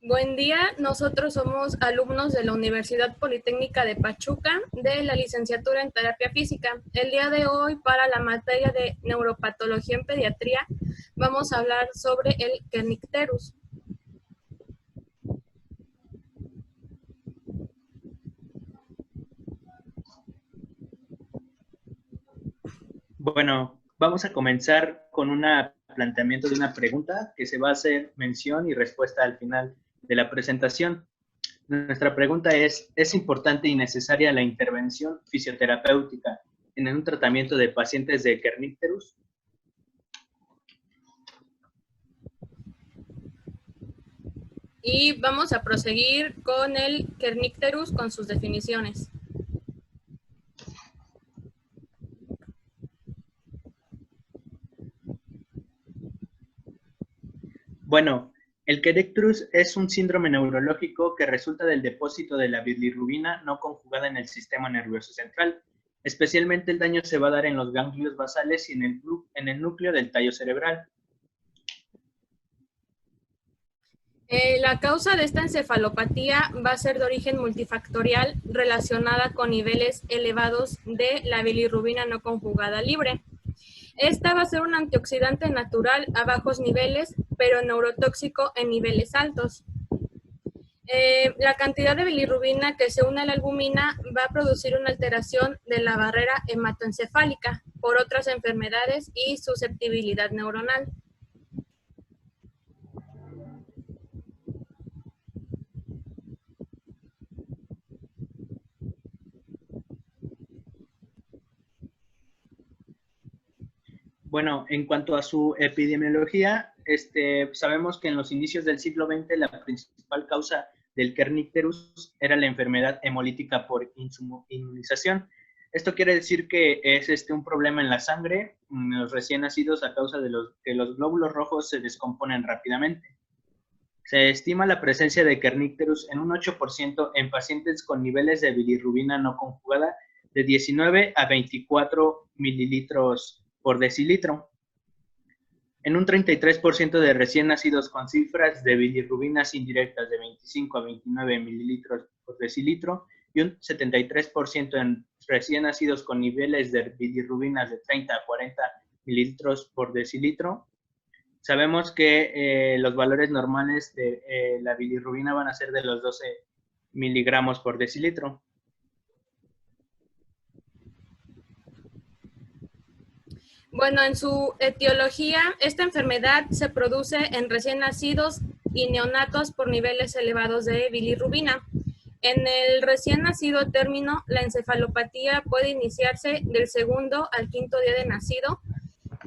Buen día, nosotros somos alumnos de la Universidad Politécnica de Pachuca de la licenciatura en Terapia Física. El día de hoy, para la materia de Neuropatología en Pediatría, vamos a hablar sobre el Kernicterus. Bueno, vamos a comenzar con un planteamiento de una pregunta que se va a hacer mención y respuesta al final de la presentación. Nuestra pregunta ¿es importante y necesaria la intervención fisioterapéutica en un tratamiento de pacientes de Kernicterus? Y vamos a proseguir con el Kernicterus con sus definiciones. Bueno, el Kernicterus es un síndrome neurológico que resulta del depósito de la bilirrubina no conjugada en el sistema nervioso central. Especialmente el daño se va a dar en los ganglios basales y en el núcleo del tallo cerebral. La causa de esta encefalopatía va a ser de origen multifactorial relacionada con niveles elevados de la bilirrubina no conjugada libre. Esta va a ser un antioxidante natural a bajos niveles, pero neurotóxico en niveles altos. La cantidad de bilirrubina que se une a la albumina va a producir una alteración de la barrera hematoencefálica por otras enfermedades y susceptibilidad neuronal. Bueno, en cuanto a su epidemiología, sabemos que en los inicios del siglo XX la principal causa del Kernicterus era la enfermedad hemolítica por inmunización. Esto quiere decir que es un problema en la sangre, en los recién nacidos a causa de que los glóbulos rojos se descomponen rápidamente. Se estima la presencia de Kernicterus en un 8% en pacientes con niveles de bilirrubina no conjugada de 19 a 24 mililitros por decilitro. En un 33% de recién nacidos con cifras de bilirrubinas indirectas de 25 a 29 mililitros por decilitro y un 73% en recién nacidos con niveles de bilirrubinas de 30 a 40 mililitros por decilitro. Sabemos que los valores normales de la bilirrubina van a ser de los 12 miligramos por decilitro. Bueno, en su etiología, esta enfermedad se produce en recién nacidos y neonatos por niveles elevados de bilirrubina. En el recién nacido término, la encefalopatía puede iniciarse del segundo al quinto día de nacido,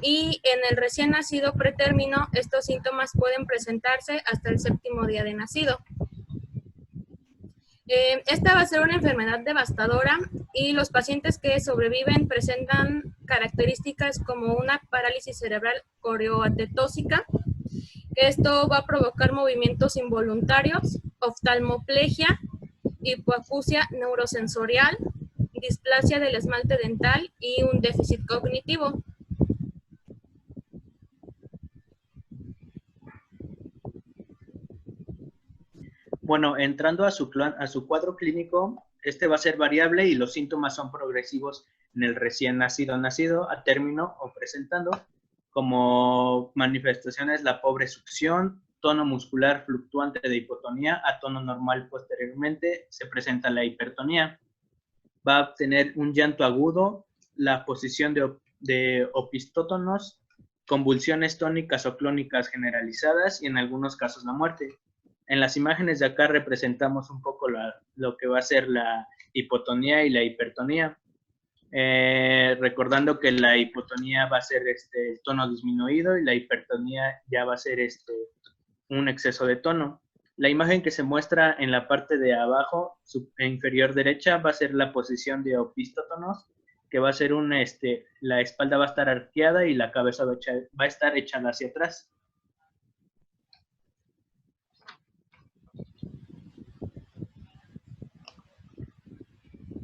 y en el recién nacido pretérmino, estos síntomas pueden presentarse hasta el séptimo día de nacido. Esta va a ser una enfermedad devastadora y los pacientes que sobreviven presentan características como una parálisis cerebral coreoatetósica. Esto va a provocar movimientos involuntarios, oftalmoplegia, hipoacusia neurosensorial, displasia del esmalte dental y un déficit cognitivo. Bueno, entrando a su cuadro clínico, este va a ser variable y los síntomas son progresivos en el recién nacido, a término o presentando, como manifestaciones la pobre succión, tono muscular fluctuante de hipotonía a tono normal posteriormente, se presenta la hipertonía. Va a tener un llanto agudo, la posición de opistótonos, convulsiones tónicas o clónicas generalizadas y en algunos casos la muerte. En las imágenes de acá representamos un poco lo que va a ser la hipotonía y la hipertonía. Recordando que la hipotonía va a ser el tono disminuido y la hipertonía ya va a ser un exceso de tono. La imagen que se muestra en la parte de abajo, inferior derecha, va a ser la posición de opistótonos, que va a ser la espalda va a estar arqueada y la cabeza va a estar echada hacia atrás.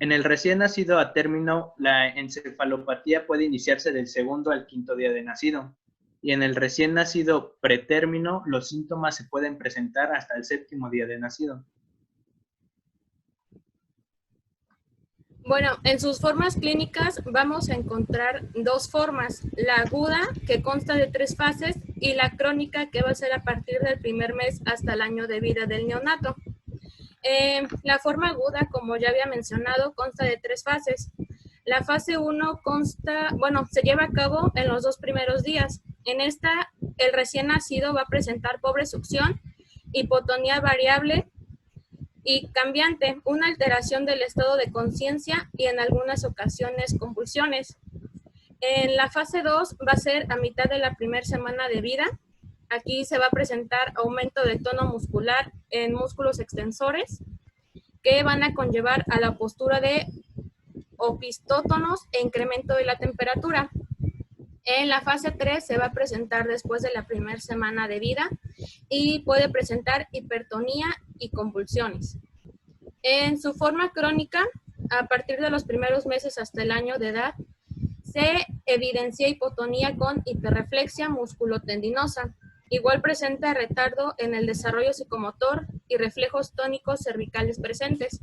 En el recién nacido a término, la encefalopatía puede iniciarse del segundo al quinto día de nacido. y en el recién nacido pretérmino los síntomas se pueden presentar hasta el 7º día de nacido. Bueno, en sus formas clínicas vamos a encontrar dos formas, la aguda, que consta de 3 fases, y la crónica, que va a ser a partir del primer mes hasta el año de vida del neonato. La forma aguda, como ya había mencionado, consta de 3 fases. La fase 1 se lleva a cabo en los 2 primeros días. En esta, el recién nacido va a presentar pobre succión, hipotonía variable y cambiante, una alteración del estado de conciencia y en algunas ocasiones convulsiones. En la fase 2 va a ser a mitad de la primera semana de vida. Aquí se va a presentar aumento de tono muscular en músculos extensores que van a conllevar a la postura de opistótonos e incremento de la temperatura. En la fase 3 se va a presentar después de la primera semana de vida y puede presentar hipertonía y convulsiones. En su forma crónica, a partir de los primeros meses hasta el año de edad, se evidencia hipotonía con hiperreflexia musculotendinosa. Igual presenta retardo en el desarrollo psicomotor y reflejos tónicos cervicales presentes.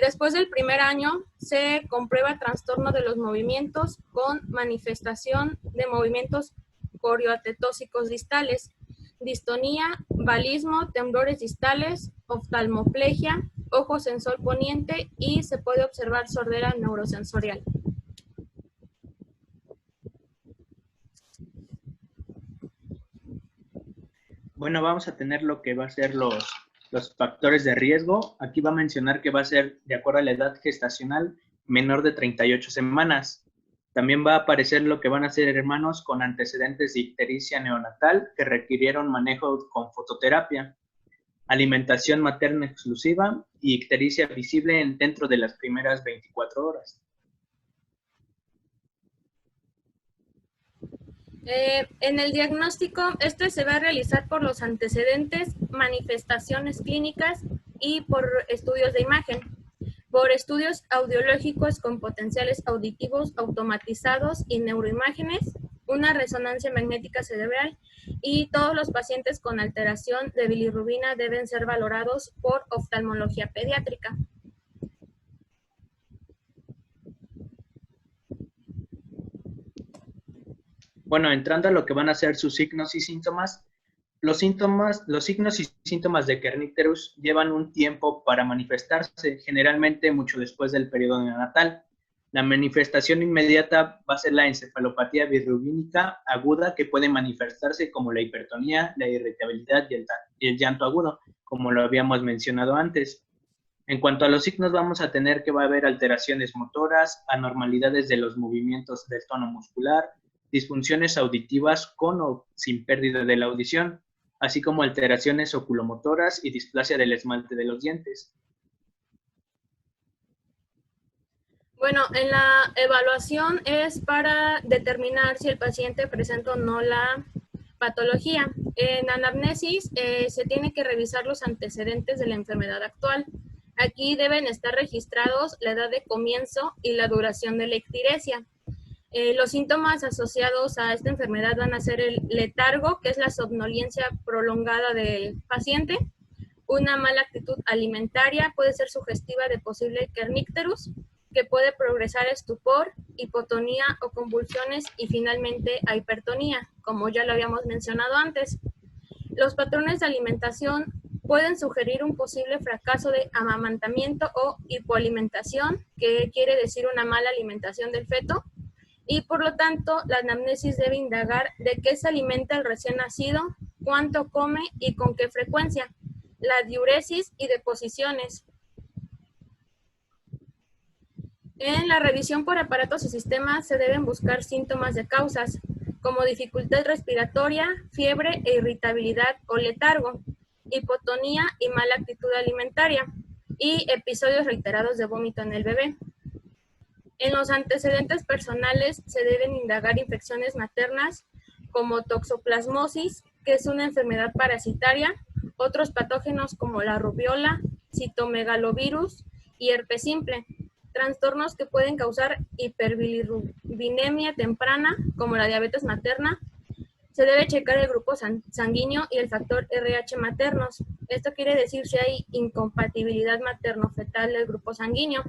Después del primer año se comprueba trastorno de los movimientos con manifestación de movimientos corioatetóxicos distales, distonía, valismo, temblores distales, oftalmoplegia, ojo sensor poniente y se puede observar sordera neurosensorial. Bueno, vamos a tener lo que va a ser los factores de riesgo. Aquí va a mencionar que va a ser, de acuerdo a la edad gestacional, menor de 38 semanas. También va a aparecer lo que van a ser hermanos con antecedentes de ictericia neonatal que requirieron manejo con fototerapia, alimentación materna exclusiva y ictericia visible dentro de las primeras 24 horas. En el diagnóstico, este se va a realizar por los antecedentes, manifestaciones clínicas y por estudios de imagen, por estudios audiológicos con potenciales auditivos automatizados y neuroimágenes, una resonancia magnética cerebral, y todos los pacientes con alteración de bilirrubina deben ser valorados por oftalmología pediátrica. Bueno, entrando a lo que van a ser sus signos y síntomas, los signos y síntomas de kernicterus llevan un tiempo para manifestarse, generalmente mucho después del periodo neonatal. La manifestación inmediata va a ser la encefalopatía bilirrubínica aguda, que puede manifestarse como la hipertonía, la irritabilidad y el llanto agudo, como lo habíamos mencionado antes. En cuanto a los signos, vamos a tener que va a haber alteraciones motoras, anormalidades de los movimientos del tono muscular, disfunciones auditivas con o sin pérdida de la audición, así como alteraciones oculomotoras y displasia del esmalte de los dientes. Bueno, en la evaluación es para determinar si el paciente presenta o no la patología. En anamnesis se tiene que revisar los antecedentes de la enfermedad actual. Aquí deben estar registrados la edad de comienzo y la duración de la ictiresia. Los síntomas asociados a esta enfermedad van a ser el letargo, que es la somnolencia prolongada del paciente, una mala actitud alimentaria, puede ser sugestiva de posible kernicterus, que puede progresar a estupor, hipotonía o convulsiones y finalmente a hipertonía, como ya lo habíamos mencionado antes. Los patrones de alimentación pueden sugerir un posible fracaso de amamantamiento o hipoalimentación, que quiere decir una mala alimentación del feto, y por lo tanto la anamnesis debe indagar de qué se alimenta el recién nacido, cuánto come y con qué frecuencia, la diuresis y deposiciones. En la revisión por aparatos y sistemas se deben buscar síntomas de causas, como dificultad respiratoria, fiebre e irritabilidad o letargo, hipotonía y mala actitud alimentaria, y episodios reiterados de vómito en el bebé. En los antecedentes personales se deben indagar infecciones maternas como toxoplasmosis, que es una enfermedad parasitaria, otros patógenos como la rubiola, citomegalovirus y herpes simple. trastornos que pueden causar hiperbilirrubinemia temprana, como la diabetes materna. Se debe checar el grupo sanguíneo y el factor RH maternos. Esto quiere decir si hay incompatibilidad materno-fetal del grupo sanguíneo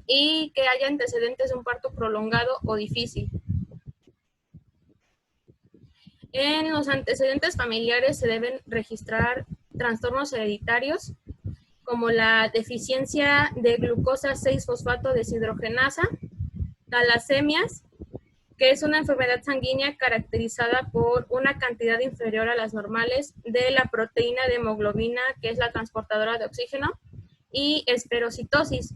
y que haya antecedentes de un parto prolongado o difícil. En los antecedentes familiares se deben registrar trastornos hereditarios, como la deficiencia de glucosa 6-fosfato deshidrogenasa, talasemias, que es una enfermedad sanguínea caracterizada por una cantidad inferior a las normales de la proteína de hemoglobina, que es la transportadora de oxígeno, y esferocitosis,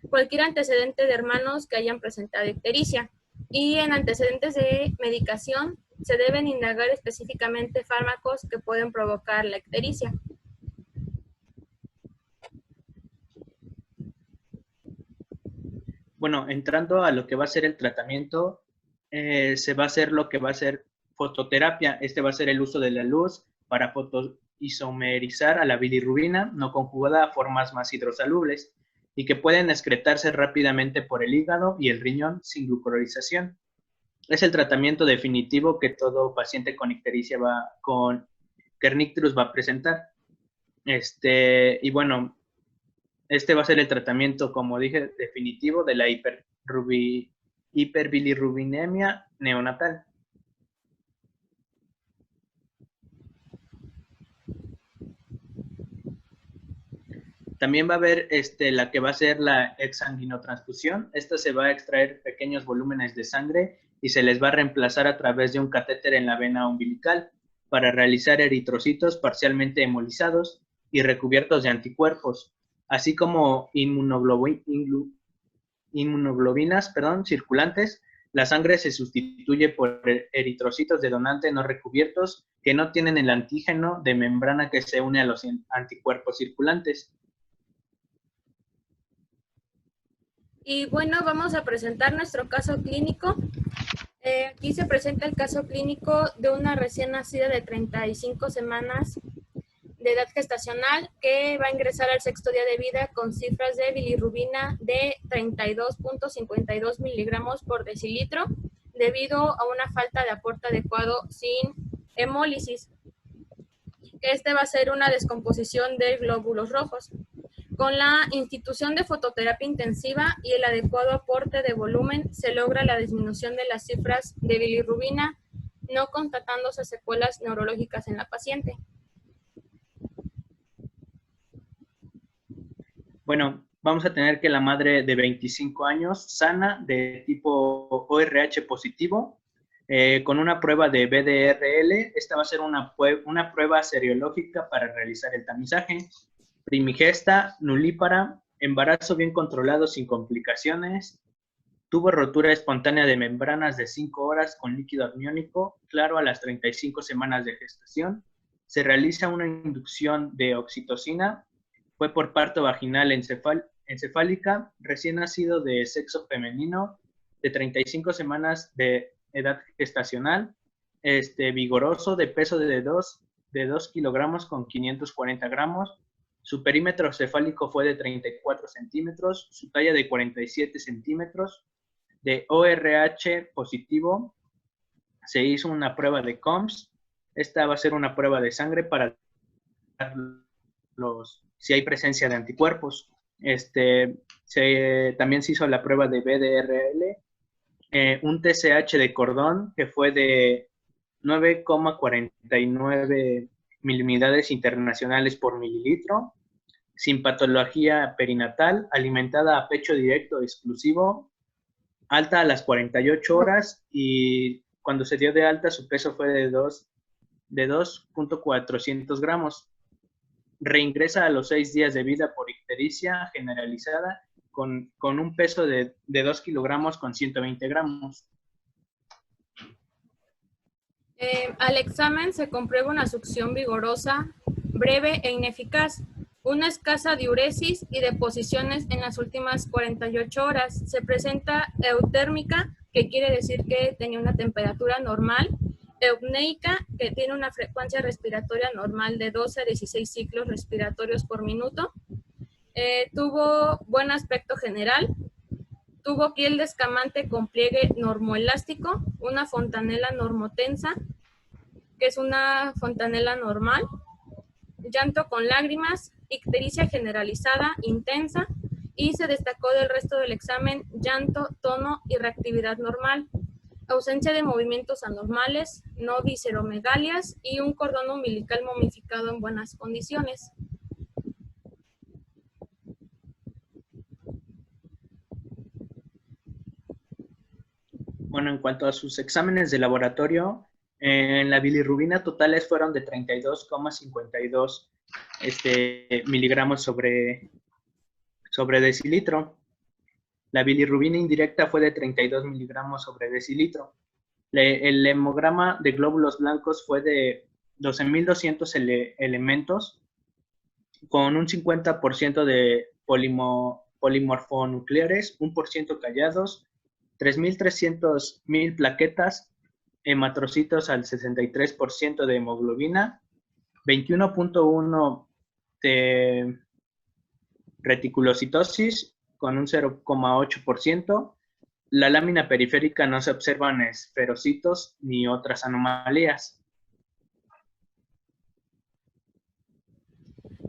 cualquier antecedente de hermanos que hayan presentado ictericia. Y en antecedentes de medicación se deben indagar específicamente fármacos que pueden provocar la ictericia. Bueno, entrando a lo que va a ser el tratamiento, se va a hacer lo que va a ser fototerapia. Este va a ser el uso de la luz para fotoisomerizar a la bilirrubina no conjugada a formas más hidrosolubles y que pueden excretarse rápidamente por el hígado y el riñón sin glucuronización. Es el tratamiento definitivo que todo paciente con ictericia con kernicterus va a presentar. Y bueno, este va a ser el tratamiento, como dije, definitivo de la hiperbilirrubinemia neonatal. También va a haber la que va a ser la exsanguinotransfusión. Esta se va a extraer pequeños volúmenes de sangre y se les va a reemplazar a través de un catéter en la vena umbilical para realizar eritrocitos parcialmente hemolizados y recubiertos de anticuerpos, así como inmunoglobinas circulantes. La sangre se sustituye por eritrocitos de donante no recubiertos que no tienen el antígeno de membrana que se une a los anticuerpos circulantes. Y bueno, vamos a presentar nuestro caso clínico. Aquí se presenta el caso clínico de una recién nacida de 35 semanas de edad gestacional que va a ingresar al 6º día de vida con cifras de bilirrubina de 32.52 miligramos por decilitro debido a una falta de aporte adecuado sin hemólisis. Este va a ser una descomposición de glóbulos rojos. Con la institución de fototerapia intensiva y el adecuado aporte de volumen se logra la disminución de las cifras de bilirrubina, no constatándose secuelas neurológicas en la paciente. Bueno, vamos a tener que la madre de 25 años, sana, de tipo ORH positivo, con una prueba de BDRL. Esta va a ser una prueba seriológica para realizar el tamizaje. Primigesta, nulípara, embarazo bien controlado sin complicaciones, tuvo rotura espontánea de membranas de 5 horas con líquido amniónico, claro a las 35 semanas de gestación. Se realiza una inducción de oxitocina, fue por parto vaginal encefálica, recién nacido de sexo femenino, de 35 semanas de edad gestacional, vigoroso, de peso de 2 kilogramos con 540 gramos. Su perímetro cefálico fue de 34 centímetros, su talla de 47 centímetros, de ORH positivo. Se hizo una prueba de COMS. Esta va a ser una prueba de sangre para si hay presencia de anticuerpos. También se hizo la prueba de BDRL, un TSH de cordón que fue de 9,49 miliunidades internacionales por mililitro, sin patología perinatal, alimentada a pecho directo exclusivo, alta a las 48 horas y cuando se dio de alta su peso fue de 2.400 gramos. Reingresa a los 6 días de vida por ictericia generalizada con un peso de 2 kilogramos con 120 gramos. Al examen se comprueba una succión vigorosa, breve e ineficaz, una escasa diuresis y deposiciones en las últimas 48 horas. Se presenta eutérmica, que quiere decir que tenía una temperatura normal, eupneica, que tiene una frecuencia respiratoria normal de 12 a 16 ciclos respiratorios por minuto. Tuvo buen aspecto general, Tuvo piel descamante con pliegue normoelástico, una fontanela normotensa, que es una fontanela normal, llanto con lágrimas, ictericia generalizada, intensa, y se destacó del resto del examen llanto, tono y reactividad normal, ausencia de movimientos anormales, no visceromegalias y un cordón umbilical momificado en buenas condiciones. Bueno, en cuanto a sus exámenes de laboratorio, en la bilirrubina totales fueron de 32,52 miligramos sobre decilitro. La bilirrubina indirecta fue de 32 miligramos sobre decilitro. El hemograma de glóbulos blancos fue de 12.200 elementos con un 50% de polimorfonucleares, 1% callados, 3.300.000 plaquetas, hematrocitos al 63% de hemoglobina, 21.1 de reticulocitosis con un 0,8%. La lámina periférica no se observan esferocitos ni otras anomalías.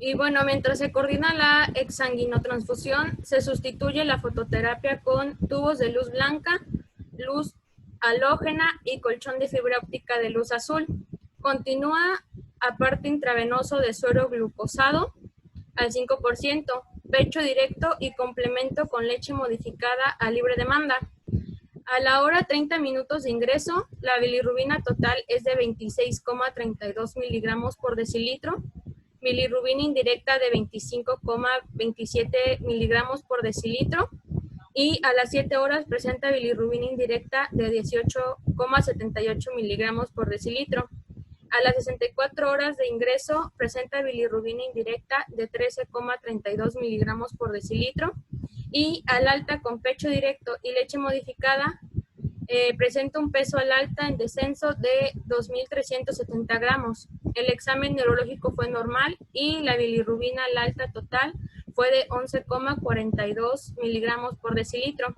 Y bueno, mientras se coordina la exsanguinotransfusión, se sustituye la fototerapia con tubos de luz blanca, luz halógena y colchón de fibra óptica de luz azul. Continúa aparte intravenoso de suero glucosado al 5%, pecho directo y complemento con leche modificada a libre demanda. A la hora 30 minutos de ingreso, la bilirrubina total es de 26,32 miligramos por decilitro, bilirrubina indirecta de 25,27 miligramos por decilitro y a las 7 horas presenta bilirrubina indirecta de 18,78 miligramos por decilitro. A las 64 horas de ingreso presenta bilirrubina indirecta de 13,32 miligramos por decilitro y al alta con pecho directo y leche modificada presenta un peso al alta en descenso de 2.370 gramos. El examen neurológico fue normal y la bilirrubina al alta total fue de 11,42 miligramos por decilitro.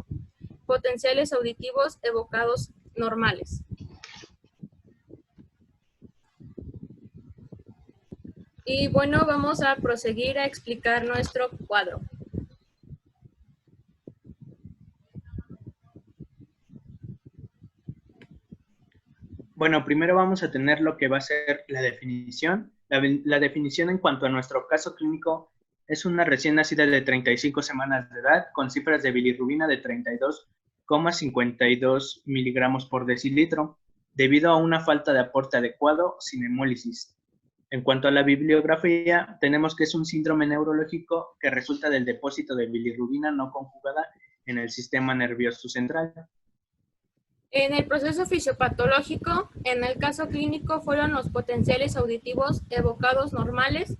Potenciales auditivos evocados normales. Y bueno, vamos a proseguir a explicar nuestro cuadro. Bueno, primero vamos a tener lo que va a ser la definición. La definición en cuanto a nuestro caso clínico es una recién nacida de 35 semanas de edad con cifras de bilirrubina de 32,52 miligramos por decilitro debido a una falta de aporte adecuado sin hemólisis. En cuanto a la bibliografía, tenemos que es un síndrome neurológico que resulta del depósito de bilirrubina no conjugada en el sistema nervioso central. En el proceso fisiopatológico, en el caso clínico fueron los potenciales auditivos evocados normales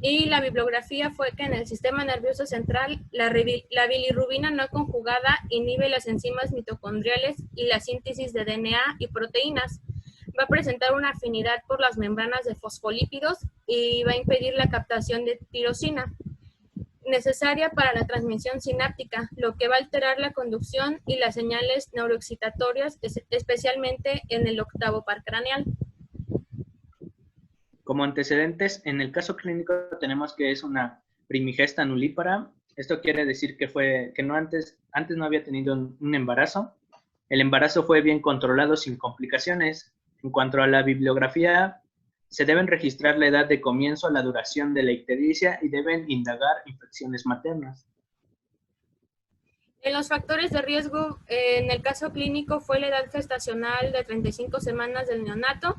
y la bibliografía fue que en el sistema nervioso central la bilirrubina no conjugada inhibe las enzimas mitocondriales y la síntesis de DNA y proteínas. Va a presentar una afinidad por las membranas de fosfolípidos y va a impedir la captación de tirosina necesaria para la transmisión sináptica, lo que va a alterar la conducción y las señales neuroexcitatorias, especialmente en el octavo par craneal. Como antecedentes, en el caso clínico tenemos que es una primigesta nulípara. Esto quiere decir que antes no había tenido un embarazo. El embarazo fue bien controlado sin complicaciones. En cuanto a la bibliografía, se deben registrar la edad de comienzo, la duración de la ictericia y deben indagar infecciones maternas. En los factores de riesgo, en el caso clínico fue la edad gestacional de 35 semanas del neonato,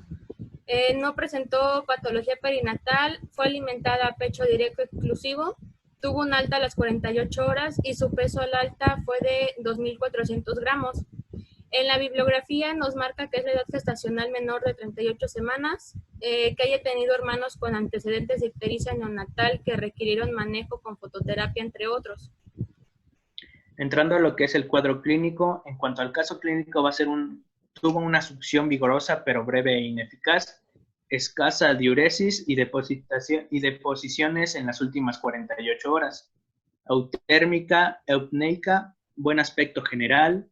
no presentó patología perinatal, fue alimentada a pecho directo exclusivo, tuvo un alta a las 48 horas y su peso al alta fue de 2.400 gramos. En la bibliografía nos marca que es la edad gestacional menor de 38 semanas, que haya tenido hermanos con antecedentes de ictericia neonatal que requirieron manejo con fototerapia, entre otros. Entrando a lo que es el cuadro clínico, en cuanto al caso clínico tuvo una succión vigorosa pero breve e ineficaz, escasa diuresis y deposiciones en las últimas 48 horas, eutérmica, eupneica, buen aspecto general,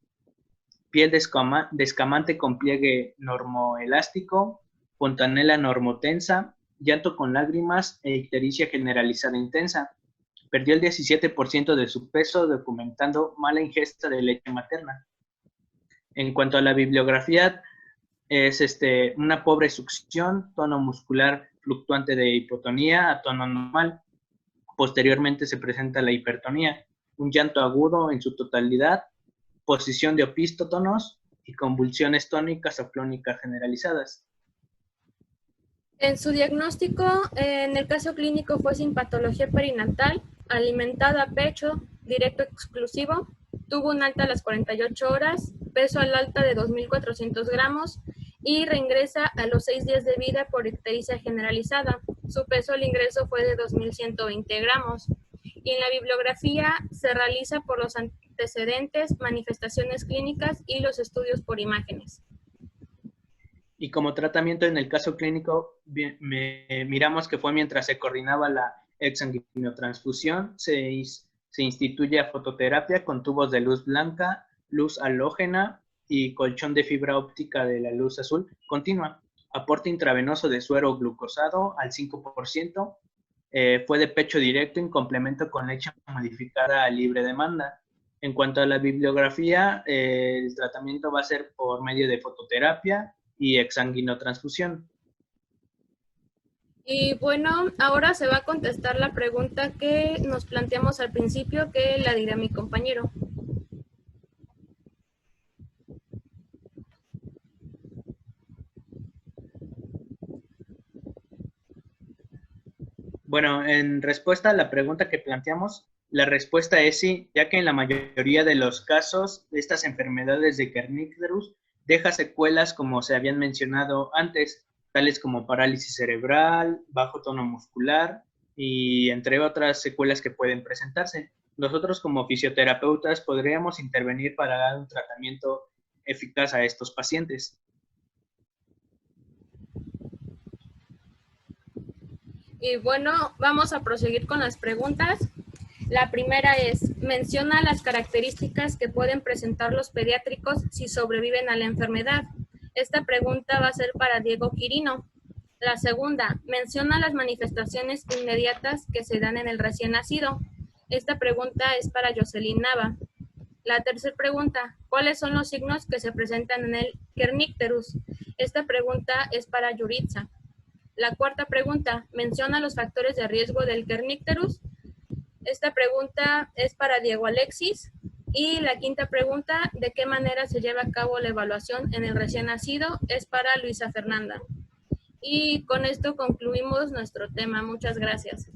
piel descamante con pliegue normoelástico, fontanela normotensa, llanto con lágrimas e ictericia generalizada intensa. Perdió el 17% de su peso, documentando mala ingesta de leche materna. En cuanto a la bibliografía, es una pobre succión, tono muscular fluctuante de hipotonía a tono normal. Posteriormente se presenta la hipertonía, un llanto agudo en su totalidad, posición de opístotonos y convulsiones tónicas o clónicas generalizadas. En su diagnóstico, en el caso clínico fue sin patología perinatal, alimentada a pecho, directo exclusivo, tuvo un alta a las 48 horas, peso al alta de 2.400 gramos y reingresa a los 6 días de vida por ictericia generalizada. Su peso al ingreso fue de 2.120 gramos. Y en la bibliografía se realiza por los antecedentes, manifestaciones clínicas y los estudios por imágenes. Y como tratamiento en el caso clínico, miramos que fue mientras se coordinaba la exsanguinotransfusión, se instituye fototerapia con tubos de luz blanca, luz halógena y colchón de fibra óptica de la luz azul continua. Aporte intravenoso de suero glucosado al 5%, fue de pecho directo en complemento con leche modificada a libre demanda. En cuanto a la bibliografía, el tratamiento va a ser por medio de fototerapia y exsanguinotransfusión. Y bueno, ahora se va a contestar la pregunta que nos planteamos al principio, que la dirá mi compañero. Bueno, en respuesta a la pregunta que planteamos, la respuesta es sí, ya que en la mayoría de los casos, estas enfermedades de Kernicterus deja secuelas como se habían mencionado antes, tales como parálisis cerebral, bajo tono muscular y entre otras secuelas que pueden presentarse. Nosotros como fisioterapeutas podríamos intervenir para dar un tratamiento eficaz a estos pacientes. Y bueno, vamos a proseguir con las preguntas. La primera es, menciona las características que pueden presentar los pediátricos si sobreviven a la enfermedad. Esta pregunta va a ser para Diego Quirino. La segunda, menciona las manifestaciones inmediatas que se dan en el recién nacido. Esta pregunta es para Jocelyn Nava. La tercera pregunta, ¿cuáles son los signos que se presentan en el Kernicterus? Esta pregunta es para Yuritza. La cuarta pregunta, menciona los factores de riesgo del Kernicterus. Esta pregunta es para Diego Alexis. Y la quinta pregunta, ¿de qué manera se lleva a cabo la evaluación en el recién nacido? Es para Luisa Fernanda. Y con esto concluimos nuestro tema. Muchas gracias.